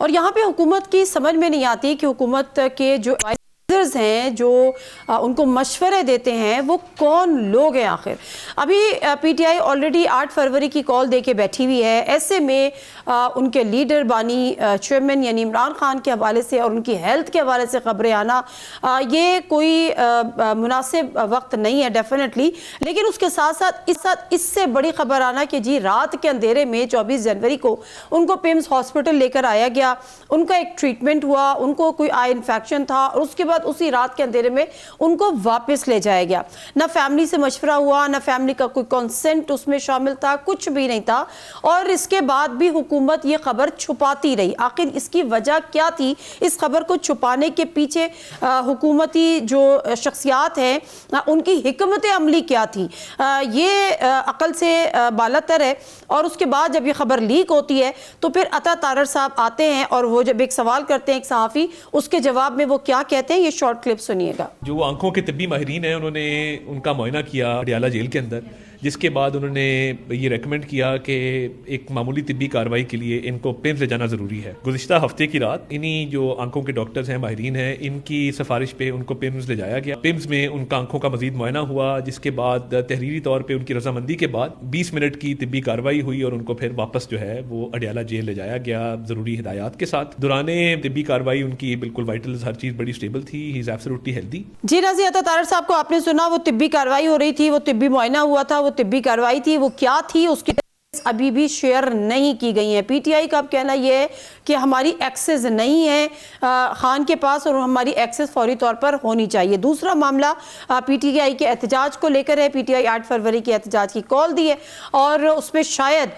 और यहाँ पे हुकूमत की समझ में नहीं आती कि हुकूमत के जो हैं जो उनको मशवरे देते हैं वो कौन लोग हैं आखिर। अभी पीटीआई ऑलरेडी 8 फरवरी की कॉल दे के बैठी हुई है। ऐसे में उनके लीडर बानी चेयरमैन यानी इमरान खान के हवाले से और उनकी हेल्थ के हवाले से खबरें आना ये कोई मुनासिब वक्त नहीं है डेफिनेटली। लेकिन उसके साथ साथ इससे बड़ी खबर आना कि जी रात के अंधेरे में 24 जनवरी को उनको पिम्स हॉस्पिटल लेकर आया गया, उनका एक ट्रीटमेंट हुआ, उनको कोई आई इन्फेक्शन था और उसके बाद उसी रात के अंधेरे में उनको वापस ले जाया गया। ना फैमिली से मशवरा हुआ, ना फैमिली का कोई कंसेंट उसमें शामिल था, कुछ भी नहीं था। और इसके बाद भी हुकूमत ये खबर छुपाती रही। आखिर इसकी वजह क्या थी? इस खबर को छुपाने के पीछे हुकूमती जो शख्सियात हैं उनकी हिकमत अमली क्या थी? ये अकल से बालातर है। और उसके बाद जब ये खबर लीक होती है तो फिर अता तारर साहब आते हैं और वो जब एक सवाल करते हैं एक सहाफ़ी, उसके जवाब में वो क्या कहते हैं, ये शॉर्ट क्लिप सुनिएगा। जो आंखों के तिब्बी माहिरीन हैं उन्होंने उनका मुआयना किया अडियाला जेल के अंदर, जिसके बाद उन्होंने ये रेकमेंड किया कि एक मामूली तिब्बी कार्रवाई के लिए इनको पिम्स ले जाना ज़रूरी है। गुज़िश्ता हफ्ते की रात इन्हीं जो आंखों के डॉक्टर्स हैं, माहिरीन हैं, इनकी सिफारिश पे उनको पिम्स ले जाया गया। पिम्स में उनका आंखों का मजीद मुआयना हुआ, जिसके बाद तहरीरी तौर पर उनकी रजामंदी के बाद 20 मिनट की तिब्बी कार्रवाई हुई और उनको फिर वापस जो है वो अडियाला जेल ले जाया गया ज़रूरी हिदायत के साथ। दौराने तिब्बी कार्रवाई उनकी बिल्कुल वाइटल्स हर चीज़ बड़ी स्टेबल थी। He is absolutely healthy. जी नाज़ी, अता तारर साहब को आपने सुना, वो तिब्बी कार्रवाई हो रही थी, वो तिब्बी मुआयना हुआ था, वो तिब्बी कार्रवाई थी, वो क्या थी उसकी अभी भी शेयर नहीं की गई है। पीटीआई का अब कहना यह है कि हमारी एक्सेस नहीं है खान के पास और हमारी एक्सेस फौरी तौर पर होनी चाहिए। दूसरा मामला पीटीआई के एहतजाज को लेकर है। पीटीआई 8 फरवरी के एहतजाज की कॉल दी है और उसमें शायद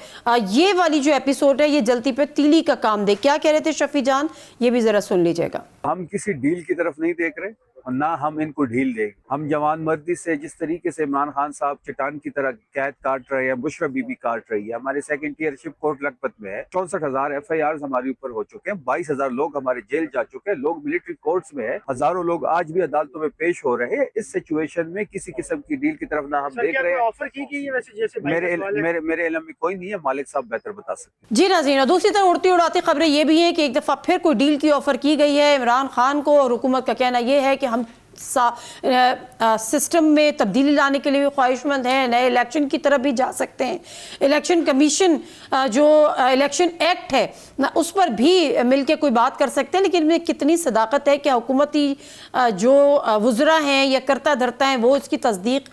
ये वाली जो एपिसोड है ये जल्दी पे तीली का काम दे। क्या कह रहे थे शफी जान, ये भी जरा सुन लीजिएगा। हम किसी डील की तरफ नहीं देख रहे और ना हम इनको ढील देंगे। हम जवान मर्दी से जिस तरीके से इमरान खान साहब चट्टान की तरह कैद काट रहे हैं, बुशरा बीबी काट रही है, हमारे सेकंड टियर शिप कोर्ट लखपत में है, 64,000 FIRs हमारे ऊपर हो चुके हैं, 22,000 लोग हमारे जेल जा चुके हैं, लोग मिलिट्री कोर्ट्स में है, हजारों लोग आज भी अदालतों में पेश हो रहे हैं। इस सिचुएशन में किसी किस्म की डील की तरफ ना हम देख रहे हैं। ऑफर की गई है वैसे, जैसे मेरे इल्म में कोई नहीं है, मालिक साहब बेहतर बता सकते हैं। जी नाज़रीन, दूसरी तरफ उड़ती उड़ाती खबरें ये भी हैं कि एक दफा फिर कोई डील की ऑफर की गई है इमरान खान को और हुकूमत का कहना यह है कि हम सिस्टम में तब्दीली लाने के लिए भी ख्वाहिशमंद हैं, नए इलेक्शन की तरफ भी जा सकते हैं। इलेक्शन कमीशन जो इलेक्शन एक्ट है ना उस पर भी मिलके कोई बात कर सकते हैं। लेकिन इनमें कितनी सदाकत है कि हुकूमती जो वज़रा हैं या करता धरता हैं वो इसकी तस्दीक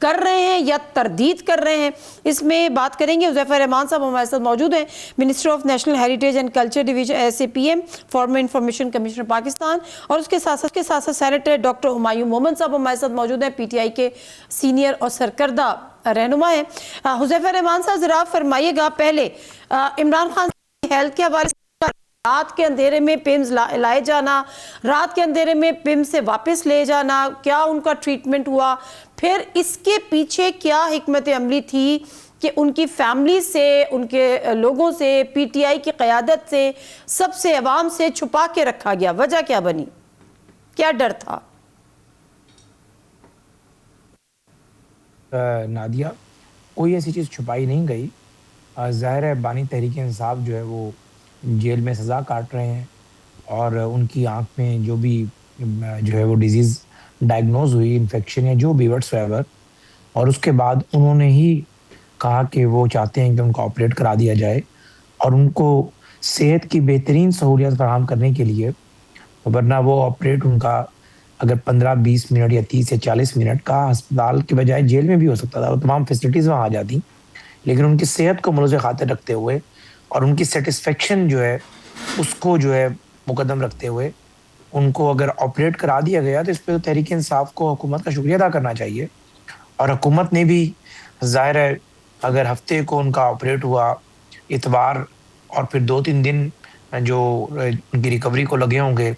कर रहे हैं या तरदीद कर रहे हैं, इसमें बात करेंगे। हुज़ैफा रहमान साहब हमारे साथ मौजूद हैं, minister of national heritage and culture division SAPM, farmer information commissioner Pakistan, और उसके साथ साथ सेनेटर डॉक्टर हुमायूं मोहम्मद साहब हमारे साथ मौजूद हैं, PTI के सीनियर और सरकर्दा रहनुमा हैं। हुज़ैफा रहमान साहब ज़रा फरमाइएगा, पहले इमरान खान हेल्थ के हवाले रात के अंधेरे में पिम्स लाए जाना, रात के अंधेरे में पिम्स से वापस ले जाना, क्या उनका ट्रीटमेंट हुआ, फिर इसके पीछे क्या हिकमत अमली थी कि उनकी फैमिली से, उनके लोगों से, PTI की क़यादत से, सबसे अवाम से छुपा के रखा गया? वजह क्या बनी, क्या डर था? नादिया, कोई ऐसी चीज़ छुपाई नहीं गई। ज़ाहिर है बानी तहरीक इंसाफ जो है वो जेल में सज़ा काट रहे हैं और उनकी आँख में जो भी जो है वो डिज़ीज़ डायग्नोज हुई, इन्फेक्शन या जो भी व्हाट्सएवर, और उसके बाद उन्होंने ही कहा कि वो चाहते हैं कि उनको ऑपरेट करा दिया जाए और उनको सेहत की बेहतरीन सहूलियत फराहम करने के लिए, वरना वो ऑपरेट उनका अगर 15-20 मिनट या 30 या 40 मिनट का अस्पताल के बजाय जेल में भी हो सकता था, वो तमाम फैसिलिटीज़ वहाँ आ जाती। लेकिन उनकी सेहत को मलूज़ खातिर रखते हुए और उनकी सेटिस्फेक्शन जो है उसको जो है मुकद्दम रखते हुए उनको अगर ऑपरेट करा दिया गया तो इस पर तो तहरीक इंसाफ को हुकूमत का शुक्रिया अदा करना चाहिए। और हुकूमत ने भी ज़ाहिर है अगर हफ्ते को उनका ऑपरेट हुआ, इतवार और फिर 2-3 दिन जो उनकी रिकवरी को लगे होंगे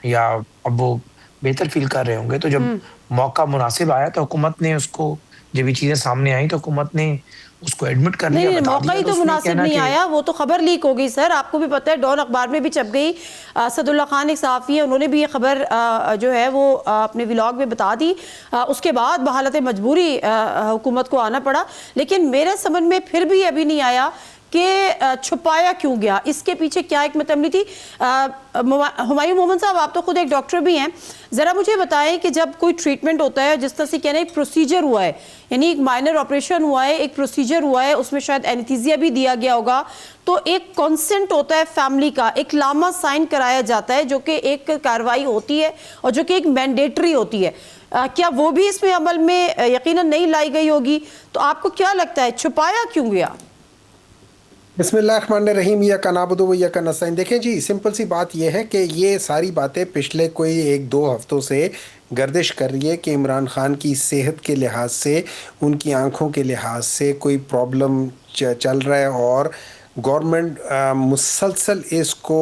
या अब वो बेहतर फील कर रहे होंगे, तो जब मौका मुनासिब आया तो हुकूमत ने उसको, जब ये चीज़ें सामने आई तो हुकूमत ने उसको एडमिट कर लिया। नहीं, मौका ही तो मुनासिब नहीं आया, वो तो खबर लीक हो गई सर, आपको भी पता है, डॉन अखबार में भी छप गई। असदुल्ला खान एक सहाफ़ी है, उन्होंने भी ये खबर जो है वो अपने व्लॉग में बता दी। उसके बाद बहालत मजबूरी हुकूमत को आना पड़ा। लेकिन मेरे समझ में फिर भी अभी नहीं आया कि छुपाया क्यों गया, इसके पीछे क्या एक मतलब थी? हुमायूं मोहम्मद साहब, आप तो खुद एक डॉक्टर भी हैं, ज़रा मुझे बताएं कि जब कोई ट्रीटमेंट होता है, जिस तरह से कहना एक प्रोसीजर हुआ है, यानी एक माइनर ऑपरेशन हुआ है, एक प्रोसीजर हुआ है, उसमें शायद एनेस्थीसिया भी दिया गया होगा, तो एक कॉन्सेंट होता है फैमिली का, एक लामा साइन कराया जाता है जो कि एक कार्रवाई होती है और जो कि एक मैंडेटरी होती है। क्या वो भी इसमें अमल में यकीनन नहीं लाई गई होगी? तो आपको क्या लगता है छुपाया क्यों गया? बिस्मिल्लाहिर्रहमानिर्रहीम, या का नाबुदु व या का नस्तईन। देखें जी, सिंपल सी बात यह है कि ये सारी बातें पिछले कोई 1-2 हफ्तों से गर्दिश कर रही है कि इमरान खान की सेहत के लिहाज से, उनकी आंखों के लिहाज से कोई प्रॉब्लम चल रहा है और गवर्नमेंट मुसलसल इसको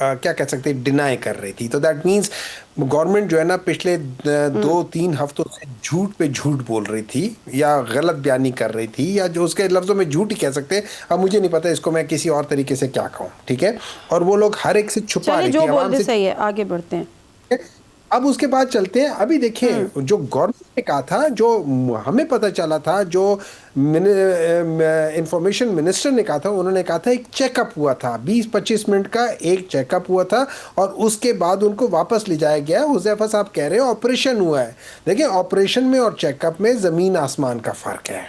क्या कह सकते हैं, डिनाई कर रही थी। तो दैट मीन्स गवर्नमेंट जो है ना, पिछले 2-3 हफ्तों से झूठ पे झूठ बोल रही थी या गलत बयानी कर रही थी, या जो उसके लफ्ज़ों में झूठ ही कह सकते हैं। अब मुझे नहीं पता इसको मैं किसी और तरीके से क्या कहूँ, ठीक है। और वो लोग हर एक से छुपा रही थी, जो बोलते सही है, आगे बढ़ते हैं। अब उसके बाद चलते हैं। अभी देखिए, जो गवर्नमेंट ने कहा था, जो हमें पता चला था, जो इंफॉर्मेशन मिनिस्टर ने कहा था, उन्होंने कहा था एक चेकअप हुआ था, 20-25 मिनट का एक चेकअप हुआ था और उसके बाद उनको वापस ले जाया गया। हुज़ैफा साहब कह रहे हैं ऑपरेशन हुआ है। देखिए, ऑपरेशन में और चेकअप में ज़मीन आसमान का फ़र्क है।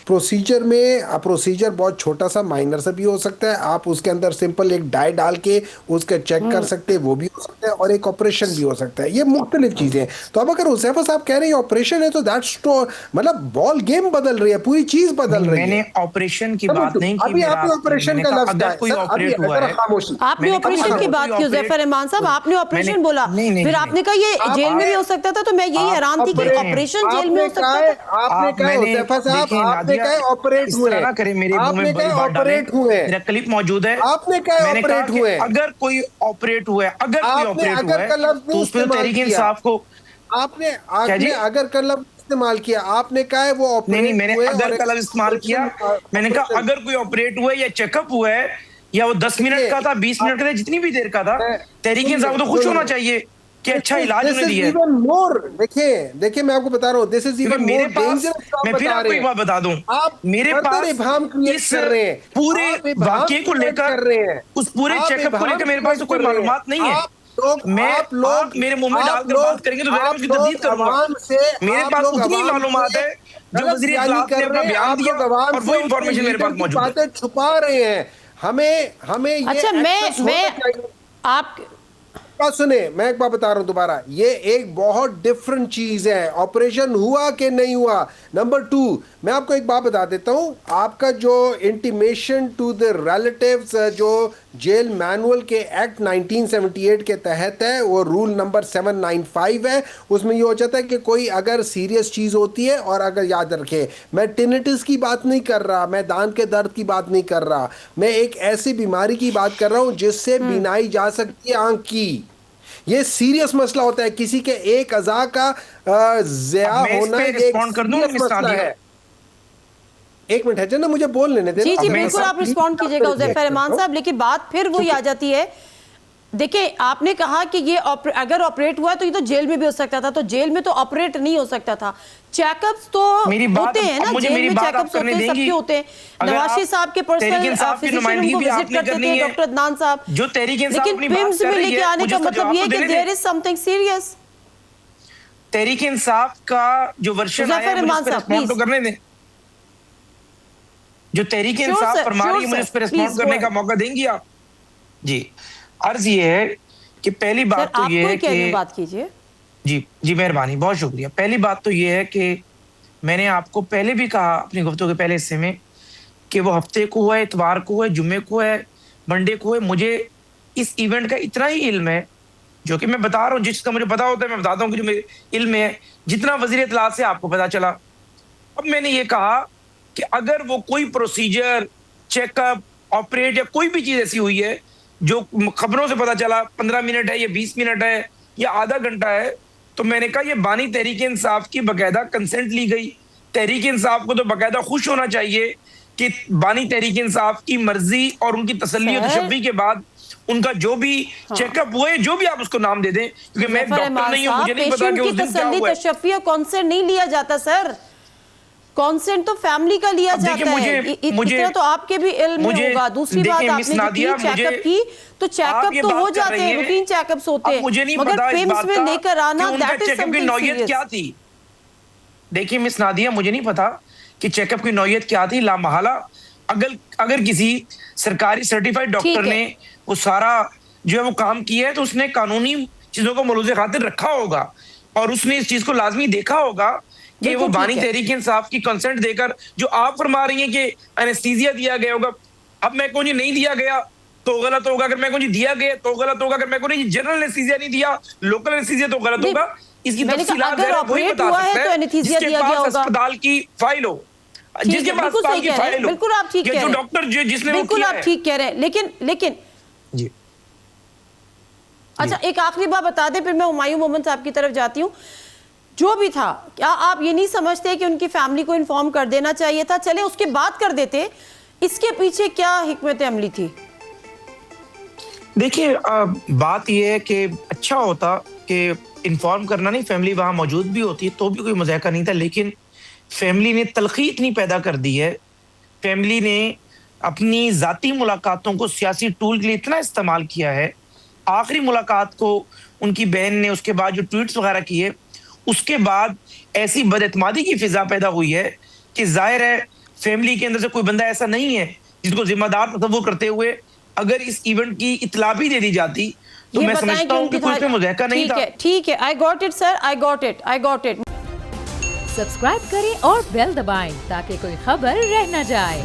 प्रोसीजर में प्रोसीजर बहुत छोटा सा माइनर सा भी हो सकता है, आप उसके अंदर सिंपल एक डाई डाल के उसका चेक कर सकते हैं, वो भी हो सकता है, और एक ऑपरेशन भी हो सकता है। ये मुख्तलिफ चीज़ें हैं। तो अब अगर हुज़ैफा साहब कह रहे हैं ऑपरेशन है, तो दैट्स तो मतलब बॉल गेम बदल रही है, पूरी चीज़ बदल रही है। मैंने ऑपरेशन की बात नहीं की। अभी आपने ऑपरेशन का लफ्ज़ अगर कोई ऑपरेट हुआ है, खामोशी, आपने ऑपरेशन की बात की हुज़ैफा रहमान साहब, आपने ऑपरेशन बोला, फिर आपने कहा ये जेल में भी हो सकता था, तो मैं यही हैरान थी कि ऑपरेशन जेल में हो सकता था। आपने कहा हुज़ैफा साहब, आपने कहा ऑपरेट इस तरह ना करें, मेरे मुंह में बड़ी बात डालें। मेरा क्लिप मौजूद है, आपने कहा मैंने ऑपरेट कहा हुए। अगर कोई ऑपरेट हुआ है, अगर कोई ऑपरेट हुआ है, तो उस पर तहरीक इंसाफ को आपने अगर का लफ्ज़ इस्तेमाल किया। आपने कहा है वो ऑपरेट नहीं, मैंने अगर का लफ्ज़ इस्तेमाल किया। मैंने कहा अगर कोई ऑपरेट हुआ है या चेकअप हुआ है, या वो 10 मिनट का था, 20 मिनट का था, जितनी भी देर का था, तहरीक इंसाफ को तो खुश होना चाहिए कि अच्छा इलाज उन्हें दिया है। देखिए मैं आपको बता रहा हूँ, this is even more dangerous. मैं फिर आपको एक बात बता दूं, मेरे पास इस पूरे वाकये को लेकर, उस पूरे चेकअप को लेकर मेरे पास कोई मालूमात नहीं है। आप मेरे मुंह में डालकर बात करेंगे तो मैं उसकी तस्दीक करूंगा। मेरे पास उतनी मालूमात है जो वज़ीर इत्तलात ने अपना बयान दिया, और वो इंफॉर्मेशन मेरे पास मौजूद है। बातें छुपा रहे हैं हमें ये। अच्छा, मैं आप बात सुने, मैं एक बात बता रहा हूं दोबारा, ये एक बहुत डिफरेंट चीज है, ऑपरेशन हुआ कि नहीं हुआ। नंबर 2, मैं आपको एक बात बता देता हूं, आपका जो इंटीमेशन टू द रिलेटिव्स जो जेल मैनुअल के एक्ट 1978 के तहत है, वो रूल नंबर 795 है। उसमें ये हो जाता है कि कोई अगर सीरियस चीज़ होती है, और अगर याद रखें, मैं टिनिटिस की बात नहीं कर रहा, मैं दान के दर्द की बात नहीं कर रहा, मैं एक ऐसी बीमारी की बात कर रहा हूं जिससे बीनाई जा सकती है आंख की। ये सीरियस मसला होता है, किसी के एक अज़ा का ज़िया होना एक सीरियस मसला है। एक मिनट है जन्ना, मुझे बोल लेने दे। जी बिल्कुल, आप रिस्पॉन्ड कीजिएगा हुज़ैफा रहमान साहब, लेकिन बात फिर वही आ जाती है। देखिए, आपने कहा कि ये अगर ऑपरेट हुआ तो ये तो जेल में भी हो सकता था, तो जेल में तो ऑपरेट नहीं हो सकता था। चेकअप्स तो होते हैं ना, जेल में चेकअप्स होते हैं, सबके होते हैं। नवाशी साहब के पर्सनल फिजिशियन उनको विजिट करते थे, डॉक्टर अदनान साहब, जो तहरीक इंसाफ लेकिन पिम्स में लेके आने का मतलब ये है कि there is something serious. Tehreek Insaf का जो वर्जन आया है, मुझे रिस्पॉन्ड तो करने दें। जो तहरीक इंसाफ फरमा रही है, मुझे इस पर रिस्पॉन्ड करने का मौका देंगी आप? जी, अर्ज ये है कि पहली बात तो ये है कि बात कीजिए। जी मेहरबानी, बहुत शुक्रिया। पहली बात तो ये है कि मैंने आपको पहले भी कहा अपनी गुफ्तगू के पहले हिस्से में कि वो हफ्ते को हुआ है, इतवार को है, जुम्मे को है, मंडे को है। मुझे इस इवेंट का इतना ही इल्म है, जो कि मैं बता रहा हूँ, जिसका मुझे पता होता है मैं बताता हूँ कि जो मेरे इल्म है, जितना वज़ीर इत्तलात से आपको पता चला। अब मैंने ये कहा कि अगर वो कोई प्रोसीजर, चेकअप, ऑपरेट या कोई भी चीज़ ऐसी हुई है जो खबरों से पता चला 15 मिनट है या 20 मिनट है या आधा घंटा है, तो मैंने कहा ये बानी तहरीक इंसाफ की बाकायदा कंसेंट ली गई। तहरीक इंसाफ को तो बाकायदा खुश होना चाहिए कि बानी तहरीक इंसाफ की मर्जी और उनकी तसल्ली और तशब्बी के बाद उनका जो भी चेकअप हुए, जो भी आप उसको नाम दे दें, क्योंकि मैं डॉक्टर नहीं हूं, मुझे नहीं पता कि उस दिन क्या हुआ है। तशफ्फी और कंसेंट नहीं लिया जाता सर। कंसेंट तो फैमिली का लिया अब देखिए, जाता है, इतना तो आपके भी इल्म में होगा। दूसरी बात, आपने जो की चेकअप की, तो चेकअप तो हो जाते हैं, रूटीन चेकअप्स होते हैं, मगर पिम्स में लेकर आना, दैट इज समथिंग सीरियस। क्या थी? देखिए मिस नादिया, मुझे नहीं पता कि चेकअप की नौयत क्या थी। लामहला अगर किसी सरकारी सर्टिफाइड डॉक्टर ने वो सारा जो है वो काम किया है, तो उसने कानूनी चीजों को मलूज़े खातिर रखा होगा और उसने इस चीज को लाजमी देखा होगा कि वो बानी तहरीक इंसाफ की कंसेंट देकर, जो आप फरमा रही हैं कि एनेस्थीसिया दिया गया होगा, अब मैं कहूँ नहीं दिया गया तो गलत होगा, अगर मैं कहूँ दिया गया तो गलत होगा, अगर मैं कहूँ जनरल एनेस्थीसिया नहीं दिया, लोकल एनेस्थीसिया, तो गलत होगा। इसकी तफसीलात वही बता सकता है जिसके पास अस्पताल की फाइल हो, जिसके पास अस्पताल की फाइल हो। बिल्कुल आप ठीक कह रहे हैं, जो डॉक्टर जिसने बिल्कुल आप ठीक कह रहे हैं, लेकिन जी। अच्छा, एक आखिरी बात बता दें, फिर मैं हुमायूं मोहम्मद साहब की तरफ जाती हूँ। जो भी था, क्या आप ये नहीं समझते कि उनकी फैमिली को इन्फॉर्म कर देना चाहिए था? चले उसके बाद कर देते, इसके पीछे क्या हिकमत अमली थी? देखिए, बात यह है कि अच्छा होता कि इन्फॉर्म करना नहीं, फैमिली वहां मौजूद भी होती तो भी कोई मजाका नहीं था, लेकिन फैमिली ने तलखी इतनी पैदा कर दी है, फैमिली ने अपनी जाती मुलाकातों को सियासी टूल के लिए इतना इस्तेमाल किया है। आखिरी मुलाकात को उनकी बहन ने, उसके बाद जो ट्वीट्स वगैरह किए, उसके बाद ऐसी बदएतमादी की फिजा पैदा हुई है कि जाहिर है फैमिली के अंदर से कोई बंदा ऐसा नहीं है जिसको जिम्मेदार तस्वुर करते हुए अगर इस इवेंट की इत्तला भी दे दी जाती तो मैं समझता हूं कि कोई पे मुज़ाहरा नहीं था। ठीक है, I got it sir, I got it. Subscribe करें और बेल दबाएं ताकि कोई खबर रह न जाए।